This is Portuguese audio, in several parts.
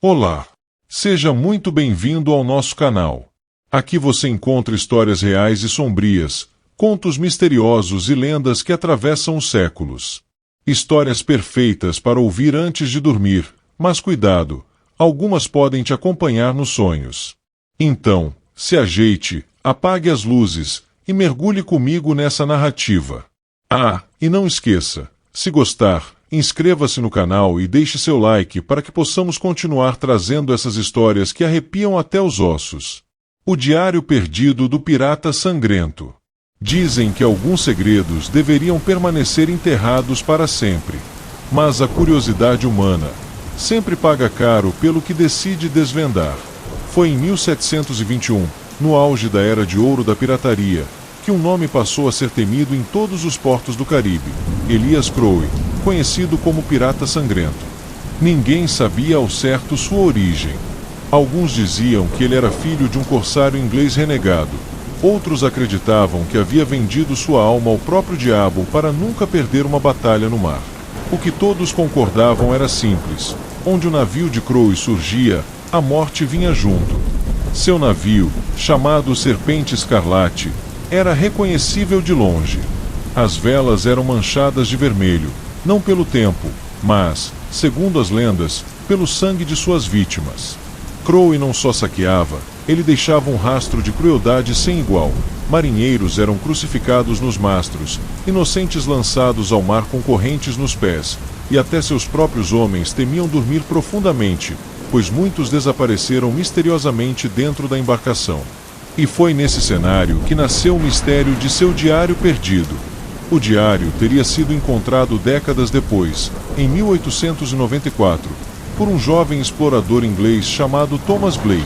Olá! Seja muito bem-vindo ao nosso canal. Aqui você encontra histórias reais e sombrias, contos misteriosos e lendas que atravessam os séculos. Histórias perfeitas para ouvir antes de dormir, mas cuidado, algumas podem te acompanhar nos sonhos. Então, se ajeite, apague as luzes e mergulhe comigo nessa narrativa. Ah, e não esqueça, se gostar, inscreva-se no canal e deixe seu like para que possamos continuar trazendo essas histórias que arrepiam até os ossos. O Diário Perdido do Pirata Sangrento. Dizem que alguns segredos deveriam permanecer enterrados para sempre. Mas a curiosidade humana sempre paga caro pelo que decide desvendar. Foi em 1721, no auge da Era de Ouro da pirataria, que um nome passou a ser temido em todos os portos do Caribe: Elias Crowe, conhecido como Pirata Sangrento. Ninguém sabia ao certo sua origem. Alguns diziam que ele era filho de um corsário inglês renegado. Outros acreditavam que havia vendido sua alma ao próprio diabo para nunca perder uma batalha no mar. O que todos concordavam era simples: onde o navio de Crowe surgia, a morte vinha junto. Seu navio, chamado Serpente Escarlate, era reconhecível de longe. As velas eram manchadas de vermelho, não pelo tempo, mas, segundo as lendas, pelo sangue de suas vítimas. Crowe não só saqueava, ele deixava um rastro de crueldade sem igual. Marinheiros eram crucificados nos mastros, inocentes lançados ao mar com correntes nos pés, e até seus próprios homens temiam dormir profundamente, pois muitos desapareceram misteriosamente dentro da embarcação. E foi nesse cenário que nasceu o mistério de seu diário perdido. O diário teria sido encontrado décadas depois, em 1894, por um jovem explorador inglês chamado Thomas Blake.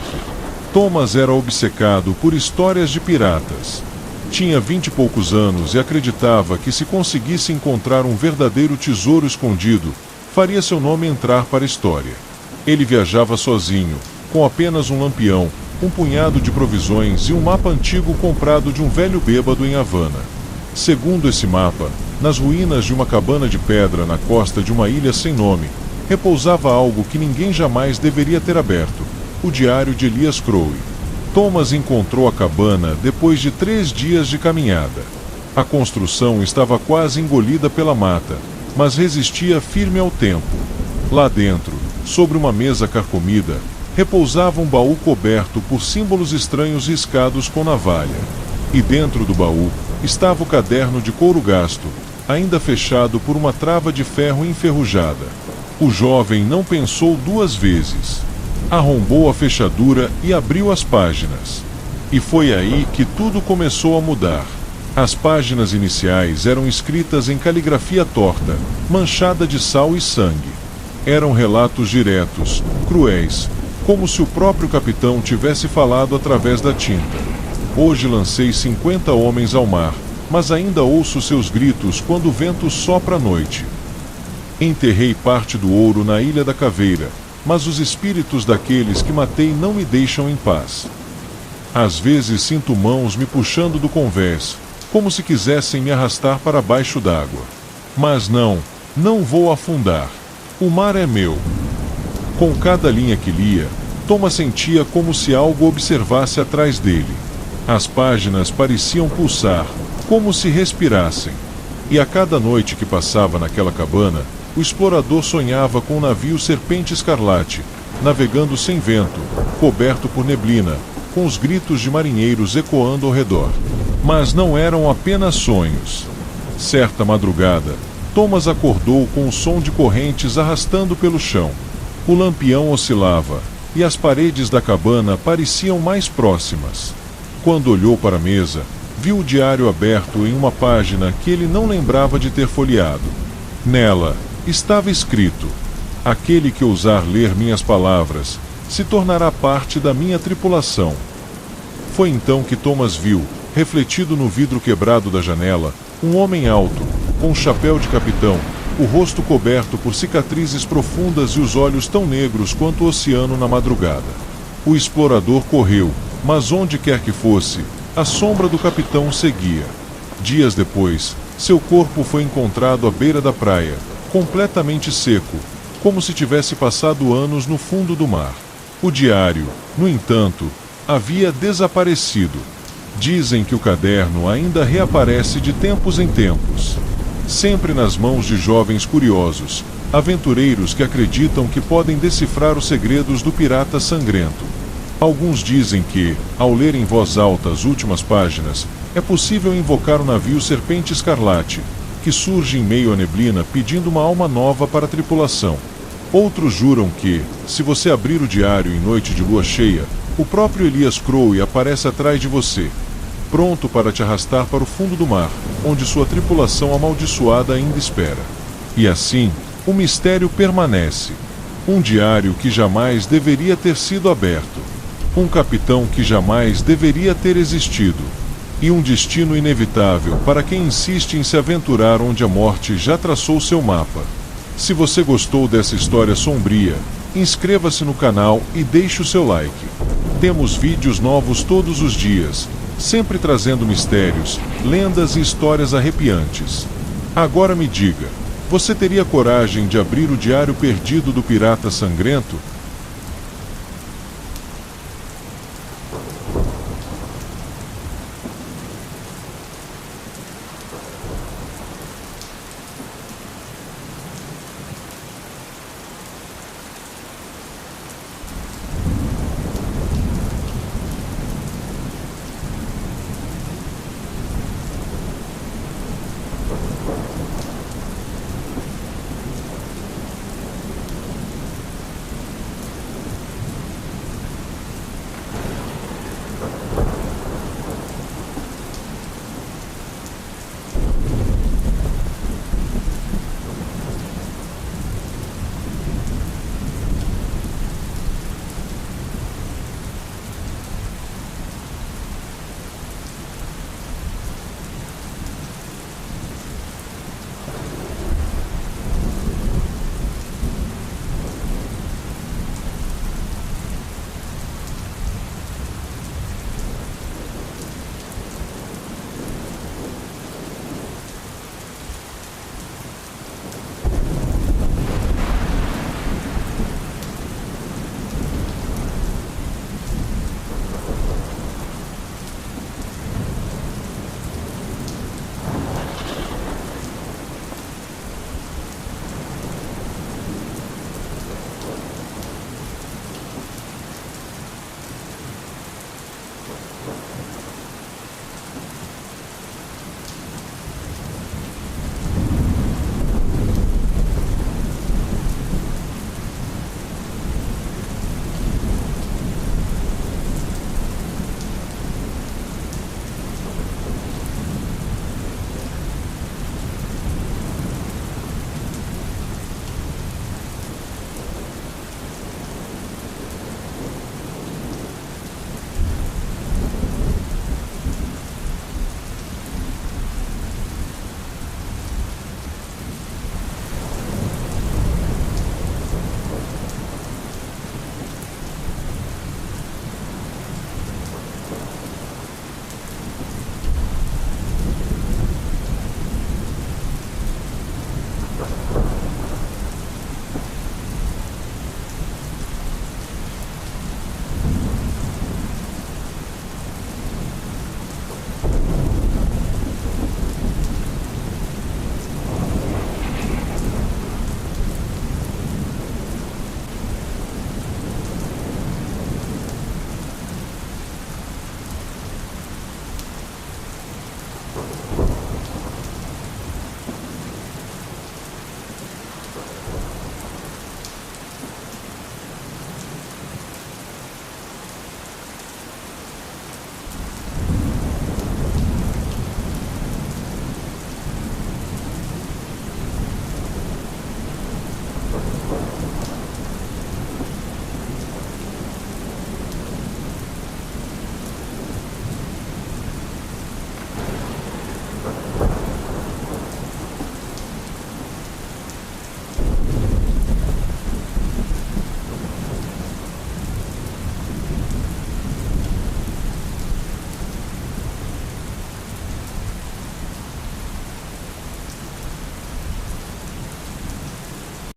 Thomas era obcecado por histórias de piratas. Tinha 20 e poucos anos e acreditava que se conseguisse encontrar um verdadeiro tesouro escondido, faria seu nome entrar para a história. Ele viajava sozinho, com apenas um lampião, um punhado de provisões e um mapa antigo comprado de um velho bêbado em Havana. Segundo esse mapa, nas ruínas de uma cabana de pedra na costa de uma ilha sem nome, repousava algo que ninguém jamais deveria ter aberto: o diário de Elias Crowe. Thomas encontrou a cabana depois de 3 dias de caminhada. A construção estava quase engolida pela mata, mas resistia firme ao tempo. Lá dentro, sobre uma mesa carcomida, repousava um baú coberto por símbolos estranhos riscados com navalha. E dentro do baú estava o caderno de couro gasto, ainda fechado por uma trava de ferro enferrujada. O jovem não pensou 2 vezes. Arrombou a fechadura e abriu as páginas. E foi aí que tudo começou a mudar. As páginas iniciais eram escritas em caligrafia torta, manchada de sal e sangue. Eram relatos diretos, cruéis, como se o próprio capitão tivesse falado através da tinta. Hoje lancei 50 homens ao mar, mas ainda ouço seus gritos quando o vento sopra à noite. Enterrei parte do ouro na Ilha da Caveira, mas os espíritos daqueles que matei não me deixam em paz. Às vezes sinto mãos me puxando do convés, como se quisessem me arrastar para baixo d'água. Mas não vou afundar. O mar é meu. Com cada linha que lia, Thomas sentia como se algo observasse atrás dele. As páginas pareciam pulsar, como se respirassem. E a cada noite que passava naquela cabana, o explorador sonhava com o navio Serpente Escarlate, navegando sem vento, coberto por neblina, com os gritos de marinheiros ecoando ao redor. Mas não eram apenas sonhos. Certa madrugada, Thomas acordou com o som de correntes arrastando pelo chão. O lampião oscilava, e as paredes da cabana pareciam mais próximas. Quando olhou para a mesa, viu o diário aberto em uma página que ele não lembrava de ter folheado. Nela estava escrito: aquele que ousar ler minhas palavras se tornará parte da minha tripulação. Foi então que Thomas viu, refletido no vidro quebrado da janela, um homem alto, com um chapéu de capitão, o rosto coberto por cicatrizes profundas e os olhos tão negros quanto o oceano na madrugada. O explorador correu, mas onde quer que fosse, a sombra do capitão o seguia. Dias depois, seu corpo foi encontrado à beira da praia, completamente seco, como se tivesse passado anos no fundo do mar. O diário, no entanto, havia desaparecido. Dizem que o caderno ainda reaparece de tempos em tempos, sempre nas mãos de jovens curiosos, aventureiros que acreditam que podem decifrar os segredos do pirata sangrento. Alguns dizem que, ao ler em voz alta as últimas páginas, é possível invocar o navio Serpente Escarlate, que surge em meio à neblina pedindo uma alma nova para a tripulação. Outros juram que, se você abrir o diário em noite de lua cheia, o próprio Elias Crowe aparece atrás de você, pronto para te arrastar para o fundo do mar, onde sua tripulação amaldiçoada ainda espera. E assim, o mistério permanece. Um diário que jamais deveria ter sido aberto. Um capitão que jamais deveria ter existido. E um destino inevitável para quem insiste em se aventurar onde a morte já traçou seu mapa. Se você gostou dessa história sombria, inscreva-se no canal e deixe o seu like. Temos vídeos novos todos os dias, sempre trazendo mistérios, lendas e histórias arrepiantes. Agora me diga, você teria coragem de abrir o diário perdido do pirata sangrento?